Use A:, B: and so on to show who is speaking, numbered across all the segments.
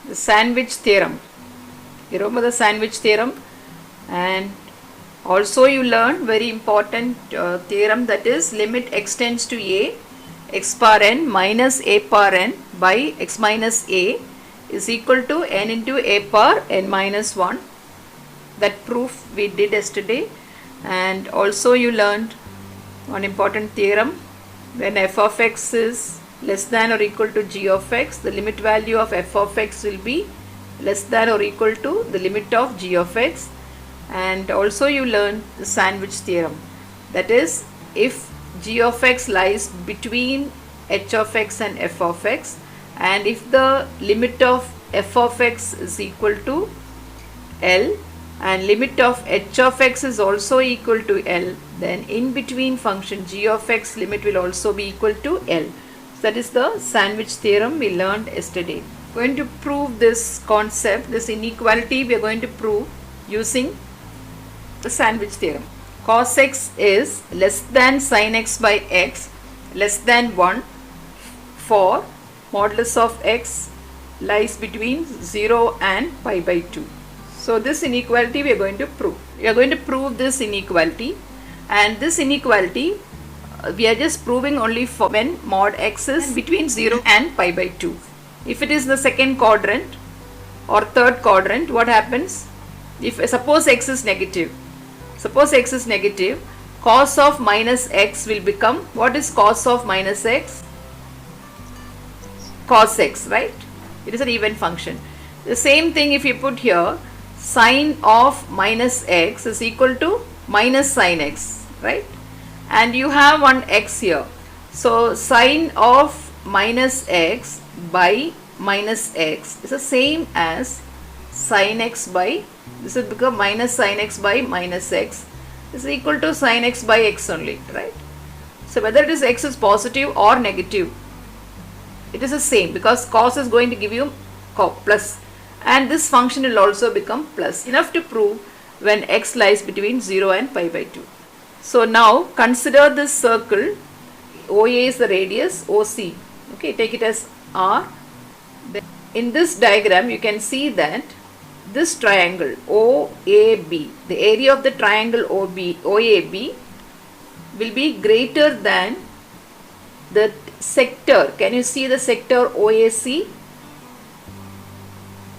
A: the sandwich theorem. You remember the sandwich theorem? And also you learned very important theorem, that is limit x tends to a, x power n minus a power n by x minus a is equal to n into a power n minus 1. That proof we did yesterday. And also you learned one important theorem, when f of x is less than or equal to g of x, the limit value of f of x will be less than or equal to the limit of g of x. And also you learned the sandwich theorem, that is if g of x lies between h of x and f of x, and if the limit of f of x is equal to L and limit of h of x is also equal to L, then in between function g of x limit will also be equal to L. So that is the sandwich theorem we learned yesterday. We are going to prove this concept, this inequality we are going to prove using the sandwich theorem. Cos x is less than sin x by x less than 1 for modulus of x lies between 0 and pi by 2. So this inequality we are going to prove. We are going to prove this inequality, and this inequality we are just proving only for when mod x is between 0 and pi by 2. If it is the second quadrant or third quadrant, what happens? If suppose x is negative, cos of minus x will become, what is cos of minus x? Cos x, right? It is an even function. The same thing if you put here, sine of minus x is equal to minus sine x, right? And you have one x here. So sine of minus x by minus x is the same as sine x by, this will become minus sine x by minus x is equal to sine x by x only, right? So whether it is x is positive or negative, it is the same, because cos is going to give you plus, and this function will also become plus. Enough to prove when x lies between 0 and pi by 2. So now consider this circle, OA is the radius, OC, okay, take it as R. In this diagram you can see that this triangle OAB, the area of the triangle OAB will be greater than the sector. Can you see the sector OAC?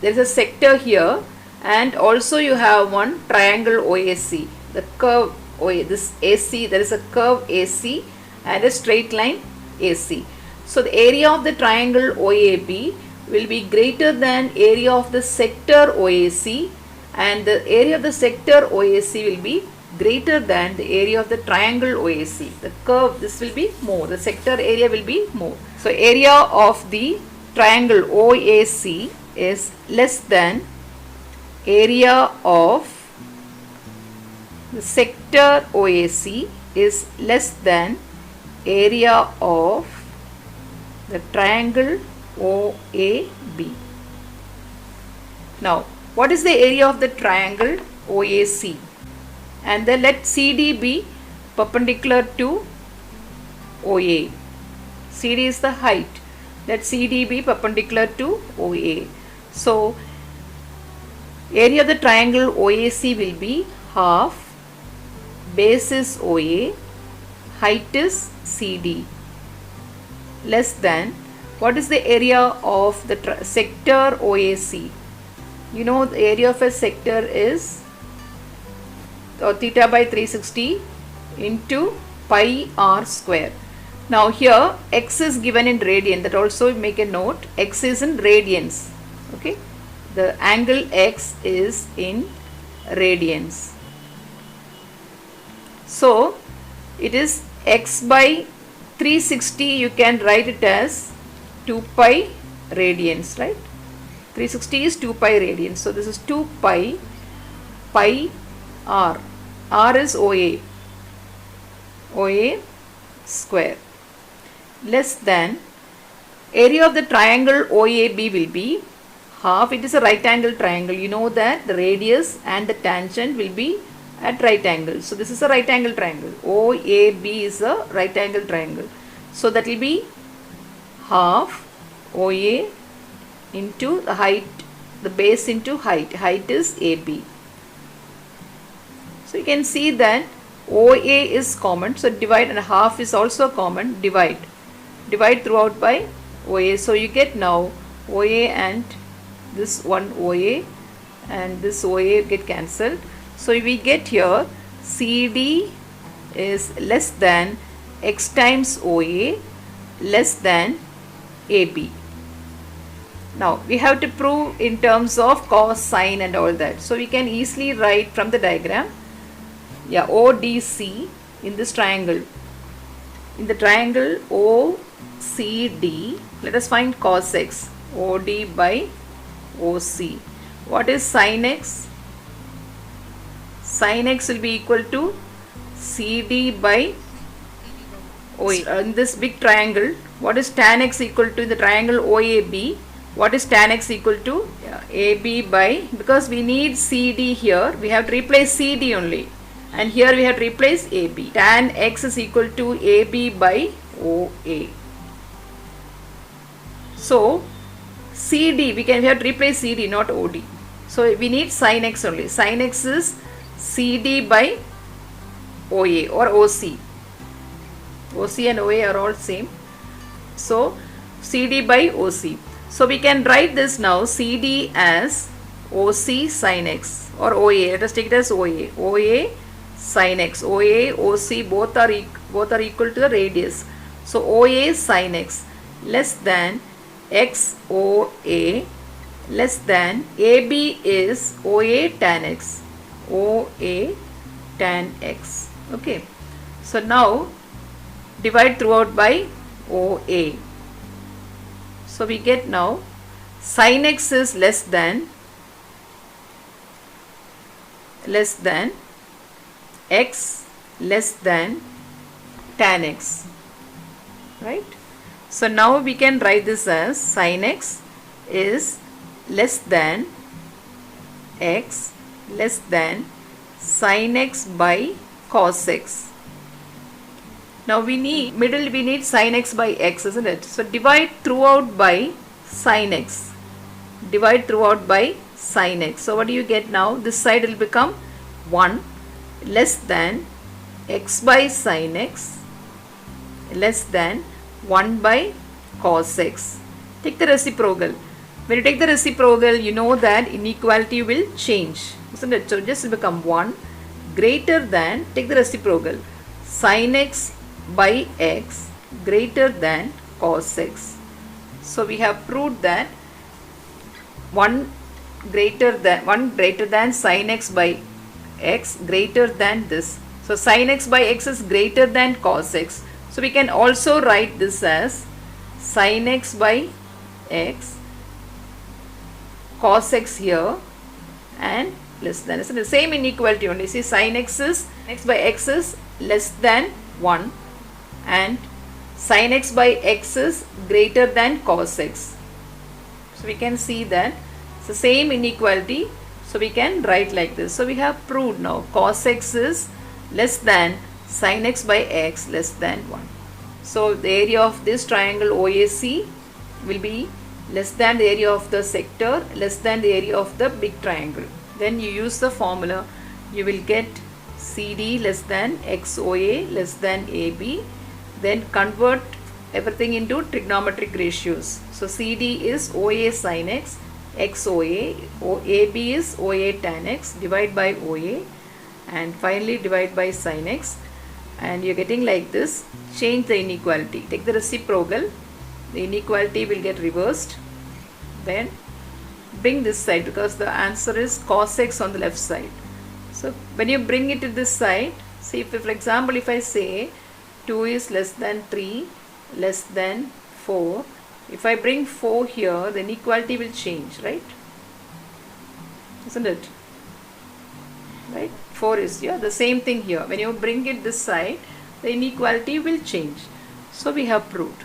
A: There is a sector here, and also you have one triangle OAC, the curve OA, this AC, there is a curve AC and a straight line AC. So the area of the triangle OAB will be greater than area of the sector OAC, and the area of the sector OAC will be greater than the area of the triangle OAC. The curve, this will be more, the sector area will be more. So area of the triangle OAC is less than area of the sector OAC is less than area of the triangle OAB. Now, what is the area of the triangle OAC? And then let CD be perpendicular to OA. CD is the height. Let CD be perpendicular to OA. So, area of the triangle OAC will be half, base is OA, height is CD, less than, what is the area of the sector OAC? You know the area of a sector is theta by 360 into pi r square. Now here x is given in radian, that also make a note, x is in radians, okay, the angle x is in radians. So it is x by 360, you can write it as 2 pi radians, right? 360 is 2 pi radians. So this is 2 pi pi r. R is OA square, less than area of the triangle OAB will be half. It is a right angle triangle. You know that the radius and the tangent will be at right angle. So this is a right angle triangle. OAB is a right angle triangle. So that will be half OA into the height, the base into height. Height is AB. So you can see that OA is common. So divide, and half is also common. Divide. Divide throughout by OA. So you get now OA and this one OA and this OA get cancelled. So we get here CD is less than X times OA less than AB. Now we have to prove in terms of cos, sine and all that. So we can easily write from the diagram. Yeah, ODC in this triangle. In the triangle OCD, let us find cos x. OD by OC. What is sin x? Sin x will be equal to CD by OA. In this big triangle, what is tan x equal to the triangle OAB? What is tan x equal to? AB by, because we need CD here, we have to replace CD only. And here we have to replace AB. Tan x is equal to AB by OA. So CD, we have to replace CD, not OD. So we need sin x only. Sin x is CD by OA or OC. OC and OA are all same. So CD by OC. So we can write this now CD as OC sin x or OA. Let us take it as OA. OA sin x. OA, OC both are equal to the radius. So OA sin x less than XOA less than AB is OA tan x. OA tan x. Okay. So now divide throughout by OA. So we get now sin x is less than x less than tan x, right? So now we can write this as sin x is less than x less than sin x by cos x. Now we need sin x by x, isn't it? So divide throughout by sin x. Divide throughout by sin x. So what do you get now? This side will become 1 less than x by sin x less than 1 by cos x. Take the reciprocal. When you take the reciprocal, you know that inequality will change, isn't it? So just become 1 greater than, take the reciprocal, sin x by x greater than cos x. So we have proved that 1 greater than sin x by x greater than this. So sin x by x is greater than cos x. So we can also write this as sin x by x cos x here and less than. It's the same inequality only. See, sin x by x is less than 1 and sin x by x is greater than cos x. So we can see that it's the same inequality. So we can write like this. So we have proved now cos x is less than sin x by x less than 1. So the area of this triangle OAC will be less than the area of the sector less than the area of the big triangle. Then you use the formula, you will get CD less than XOA less than AB. Then convert everything into trigonometric ratios. So CD is OA sin x, XOA, AB is OA tan x, divide by OA and finally divide by sin x, and you're getting like this. Change the inequality, take the reciprocal, the inequality will get reversed. Then bring this side because the answer is cos x on the left side. So when you bring it to this side, see if for example if I say 2 is less than 3 less than 4, if I bring 4 here, the inequality will change, right? Isn't it? Right? 4 is here. The same thing here. When you bring it this side, the inequality will change. So we have proved.